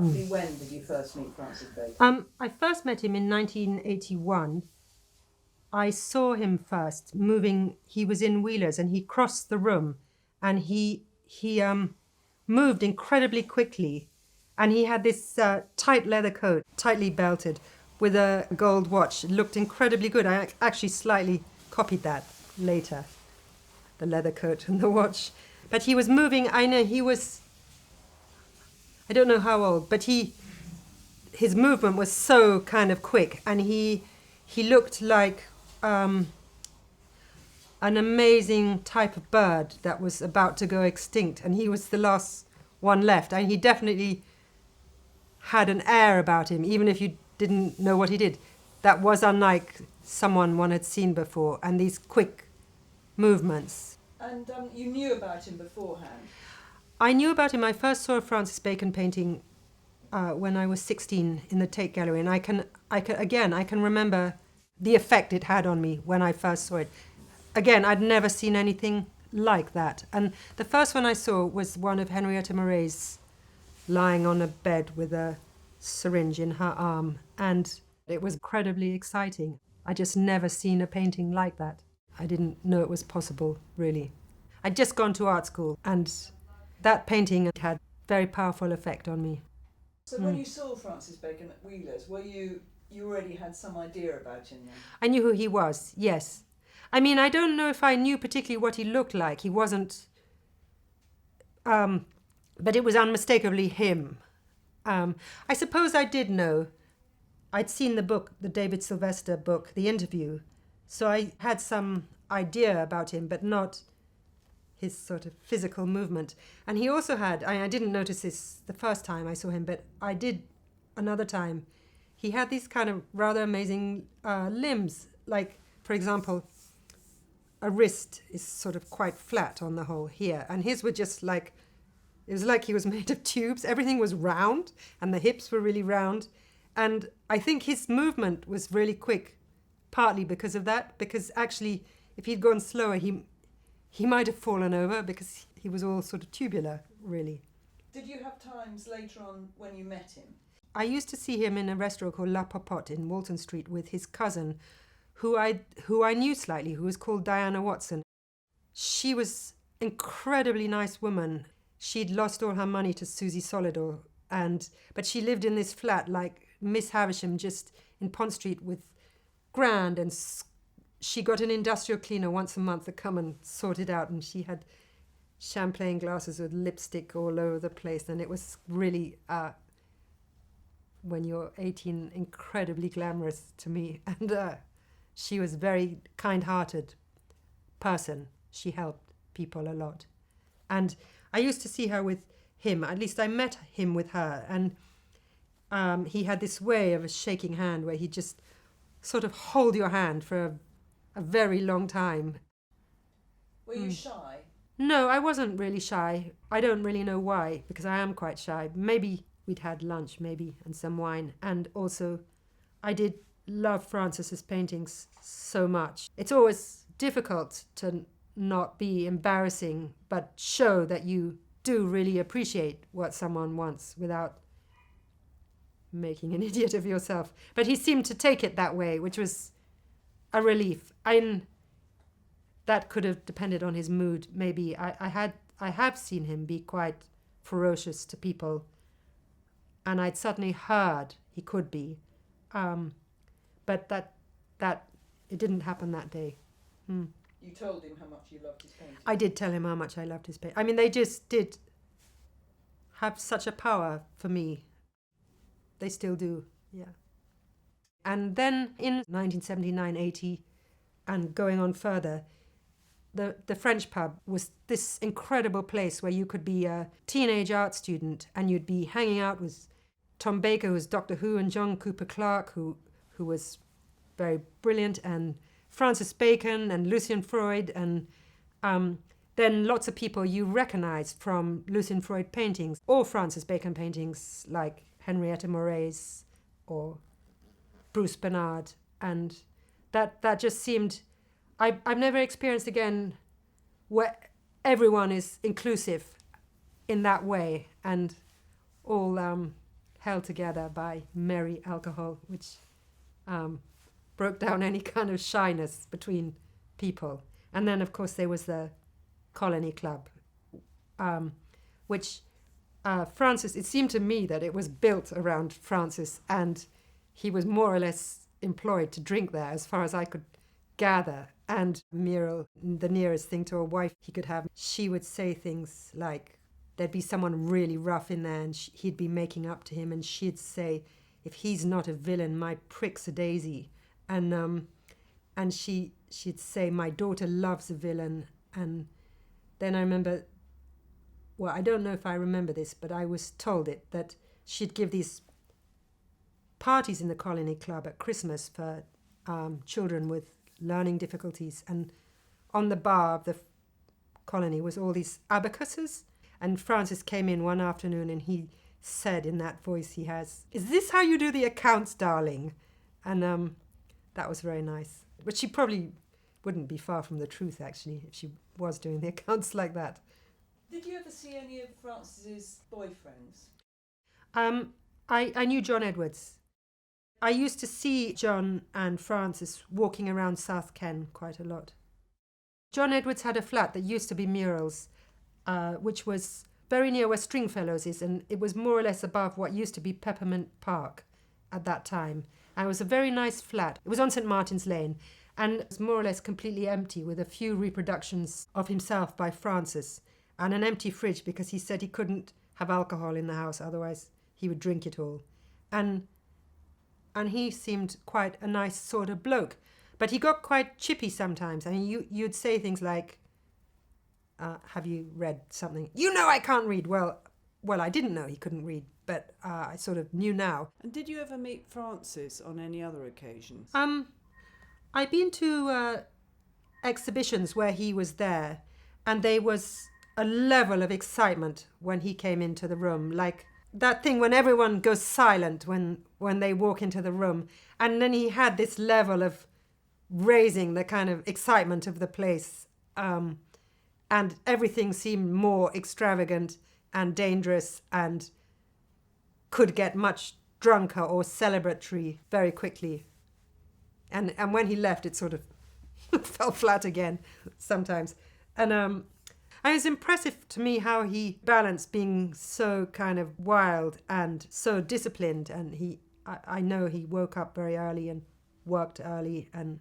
When did you first meet Francis Bacon? I first met him in 1981. I saw him first moving. He was in Wheelers and he crossed the room, and he moved incredibly quickly, and he had this tight leather coat, tightly belted, with a gold watch. It looked incredibly good. I actually slightly copied that later, the leather coat and the watch. But he was moving. I know he was, I don't know how old, but his movement was so kind of quick, and he looked like an amazing type of bird that was about to go extinct, and he was the last one left. And he definitely had an air about him, even if you didn't know what he did, that was unlike someone one had seen before, and these quick movements. And you knew about him beforehand? I knew about him. I first saw a Francis Bacon painting when I was 16 in the Tate Gallery, and I can remember the effect it had on me when I first saw it. Again, I'd never seen anything like that. And the first one I saw was one of Henrietta Moray's lying on a bed with a syringe in her arm, and it was incredibly exciting. I just never seen a painting like that. I didn't know it was possible, really. I'd just gone to art school, and that painting had a very powerful effect on me. So when you saw Francis Bacon at Wheelers, you already had some idea about him then? I knew who he was, yes. I mean, I don't know if I knew particularly what he looked like. He wasn't, but it was unmistakably him. I suppose I did know. I'd seen the book, the David Sylvester book, The Interview, so I had some idea about him, but not his sort of physical movement. And he also had, I didn't notice this the first time I saw him, but I did another time. He had these kind of rather amazing limbs, like, for example, a wrist is sort of quite flat on the whole here, and his were just like, it was like he was made of tubes. Everything was round, and the hips were really round. And I think his movement was really quick, partly because of that, because actually, if he'd gone slower, he might have fallen over, because he was all sort of tubular, really. Did you have times later on when you met him? I used to see him in a restaurant called La Popote in Walton Street with his cousin, who I knew slightly, who was called Diana Watson. She was an incredibly nice woman. She'd lost all her money to Susie Solidor, but she lived in this flat like Miss Havisham, just in Pont Street, with grand, and she got an industrial cleaner once a month to come and sort it out, and she had champagne glasses with lipstick all over the place, and it was really, when you're 18, incredibly glamorous to me. And she was a very kind-hearted person. She helped people a lot. And I used to see her with him, at least I met him with her, and he had this way of a shaking hand where he'd just sort of hold your hand for a very long time. Were you shy? No, I wasn't really shy. I don't really know why, because I am quite shy. Maybe we'd had lunch, maybe, and some wine. And also, I did love Francis's paintings so much. It's always difficult to not be embarrassing, but show that you do really appreciate what someone wants without making an idiot of yourself. But he seemed to take it that way, which was a relief. That could have depended on his mood, maybe. I have seen him be quite ferocious to people, and I'd certainly heard he could be, but that it didn't happen that day. You told him how much you loved his painting? I did tell him how much I loved his painting. I mean, they just did have such a power for me. They still do, yeah. And then in 1979-80, and going on further, the French pub was this incredible place where you could be a teenage art student and you'd be hanging out with Tom Baker, who was Doctor Who, and John Cooper Clarke, who was very brilliant, and Francis Bacon and Lucian Freud, and then lots of people you recognize from Lucian Freud paintings or Francis Bacon paintings like Henrietta Moray's or Bruce Bernard. And that just seemed, I've never experienced again where everyone is inclusive in that way and all held together by merry alcohol, which broke down any kind of shyness between people. And then, of course, there was the Colony Club, which Francis, it seemed to me that it was built around Francis, and he was more or less employed to drink there, as far as I could gather. And Muriel, the nearest thing to a wife he could have, she would say things like, there'd be someone really rough in there and he'd be making up to him, and she'd say, if he's not a villain, my prick's a daisy. And she'd say, my daughter loves a villain. And then I remember, well, I don't know if I remember this, but I was told it, that she'd give these parties in the Colony Club at Christmas for children with learning difficulties. And on the bar of the colony was all these abacuses. And Francis came in one afternoon and he said in that voice he has, is this how you do the accounts, darling? And that was very nice. But she probably wouldn't be far from the truth, actually, if she was doing the accounts like that. Did you ever see any of Francis's boyfriends? I knew John Edwards. I used to see John and Francis walking around South Ken quite a lot. John Edwards had a flat that used to be Muriel's, which was very near where Stringfellows is, and it was more or less above what used to be Peppermint Park at that time. And it was a very nice flat. It was on St. Martin's Lane, and it was more or less completely empty, with a few reproductions of himself by Francis, and an empty fridge because he said he couldn't have alcohol in the house, otherwise he would drink it all. And he seemed quite a nice sort of bloke. But he got quite chippy sometimes. I mean, you'd say things like, have you read something? You know I can't read. Well, I didn't know he couldn't read, but I sort of knew now. And did you ever meet Francis on any other occasions? I've been to exhibitions where he was there, and there was a level of excitement when he came into the room, like that thing when everyone goes silent when they walk into the room. And then he had this level of raising the kind of excitement of the place. And everything seemed more extravagant and dangerous and could get much drunker or celebratory very quickly. And when he left, it sort of fell flat again sometimes. And it was impressive to me how he balanced being so kind of wild and so disciplined. And I know he woke up very early and worked early, and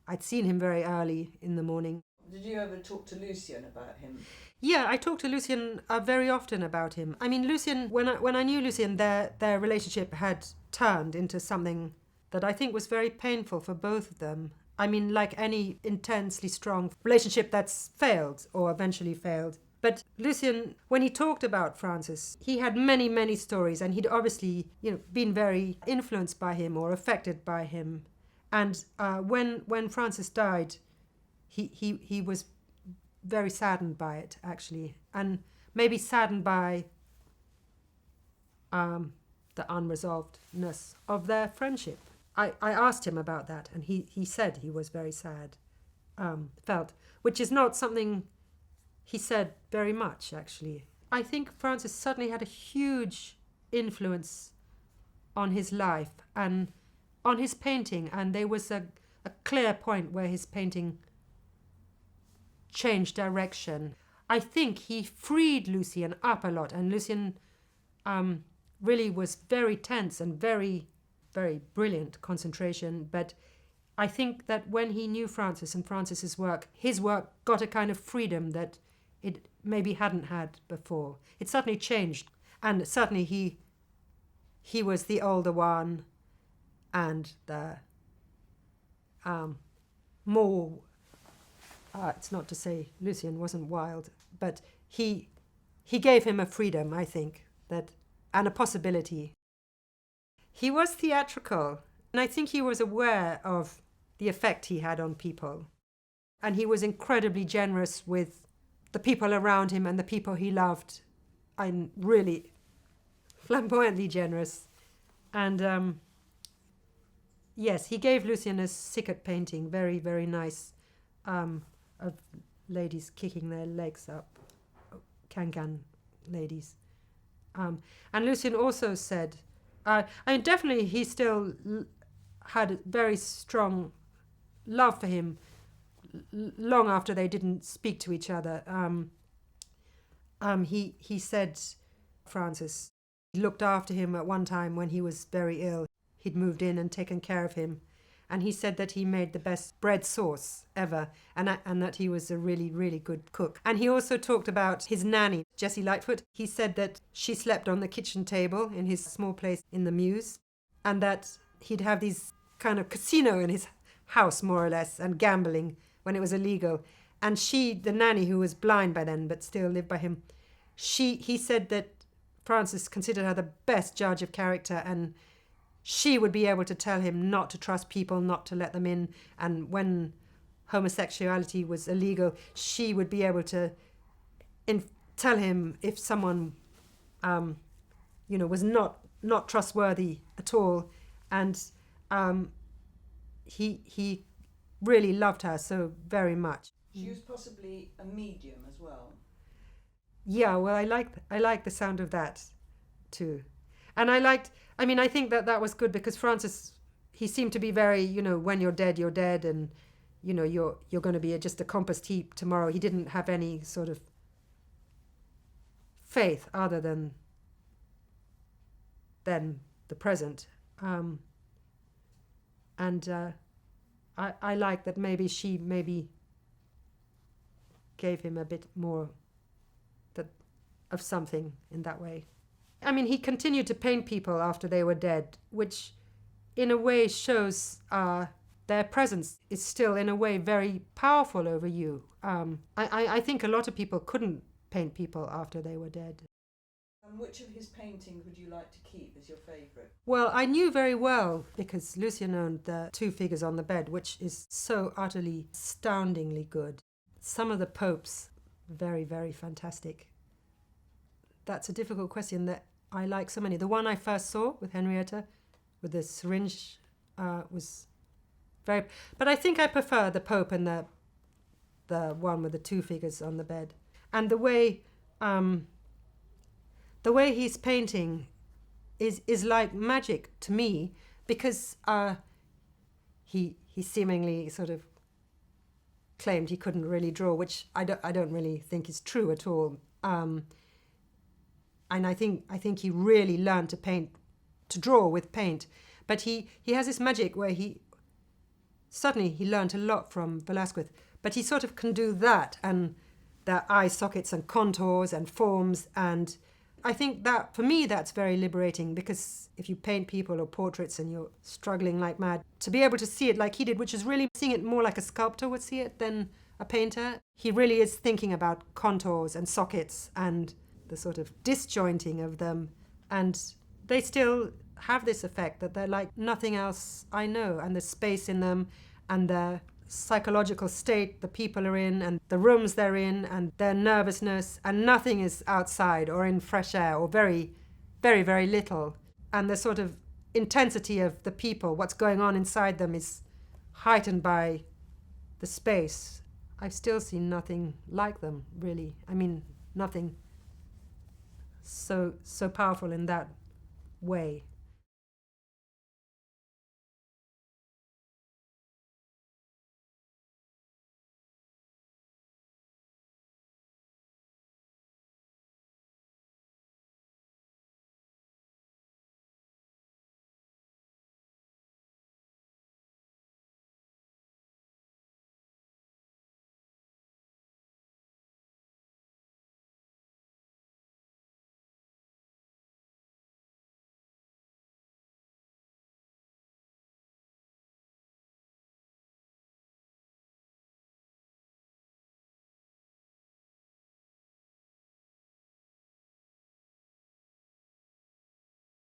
I'd seen him very early in the morning. Did you ever talk to Lucian about him? Yeah, I talked to Lucian very often about him. I mean, Lucian, when I knew Lucian, their relationship had turned into something that I think was very painful for both of them. I mean, like any intensely strong relationship that's failed or eventually failed. But Lucian, when he talked about Francis, he had many, many stories, and he'd obviously, been very influenced by him or affected by him. And when Francis died, he was very saddened by it, actually, and maybe saddened by the unresolvedness of their friendship. I asked him about that, and he said he was very sad, felt, which is not something he said very much, actually. I think Francis certainly had a huge influence on his life and on his painting, and there was a clear point where his painting changed direction. I think he freed Lucian up a lot, and Lucian really was very tense and very, very brilliant concentration. But I think that when he knew Francis and Francis's work, his work got a kind of freedom that it maybe hadn't had before. It certainly changed, and certainly he was the older one, and the more. It's not to say Lucian wasn't wild, but he gave him a freedom, I think, and a possibility. He was theatrical, and I think he was aware of the effect he had on people. And he was incredibly generous with the people around him and the people he loved. I'm really flamboyantly generous. And yes, he gave Lucian a Sickert painting, very, very nice, of ladies kicking their legs up, can ladies. And Lucian also said, I mean, definitely he still had a very strong love for him long after they didn't speak to each other. He said Francis looked after him at one time when he was very ill. He'd moved in and taken care of him. And he said that he made the best bread sauce ever, and that he was a really, really good cook. And he also talked about his nanny, Jessie Lightfoot. He said that she slept on the kitchen table in his small place in the Mews, and that he'd have these kind of casino in his house, more or less, and gambling when it was illegal. And she, the nanny, who was blind by then but still lived by him, he said that Francis considered her the best judge of character, and she would be able to tell him not to trust people, not to let them in. And when homosexuality was illegal, she would be able to tell him if someone, was not trustworthy at all. And he really loved her so very much. She was possibly a medium as well. Yeah, well, I like the sound of that too. And I think that was good because Francis, he seemed to be very, when you're dead, and, you're going to be just a compost heap tomorrow. He didn't have any sort of faith other than the present. I like that maybe she gave him a bit more of something in that way. I mean, he continued to paint people after they were dead, which in a way shows their presence is still in a way very powerful over you. I think a lot of people couldn't paint people after they were dead. And which of his paintings would you like to keep as your favourite? Well, I knew very well, because Lucian owned the Two Figures on the Bed, which is so utterly, astoundingly good. Some of the popes, very, very fantastic. That's a difficult question that I like so many. The one I first saw with Henrietta, with the syringe, was very... But I think I prefer the Pope and the one with the Two Figures on the Bed. And the way he's painting is like magic to me, because he seemingly sort of claimed he couldn't really draw, which I don't really think is true at all. And I think he really learned to draw with paint. But he has this magic where he learned a lot from Velázquez, but he sort of can do that, and the eye sockets and contours and forms. And I think that, for me, that's very liberating, because if you paint people or portraits and you're struggling like mad, to be able to see it like he did, which is really seeing it more like a sculptor would see it than a painter. He really is thinking about contours and sockets and the sort of disjointing of them, and they still have this effect that they're like nothing else I know, and the space in them and the psychological state the people are in and the rooms they're in and their nervousness, and nothing is outside or in fresh air, or very, very, very little. And the sort of intensity of the people, what's going on inside them, is heightened by the space. I've still seen nothing like them, really. I mean, nothing so powerful in that way.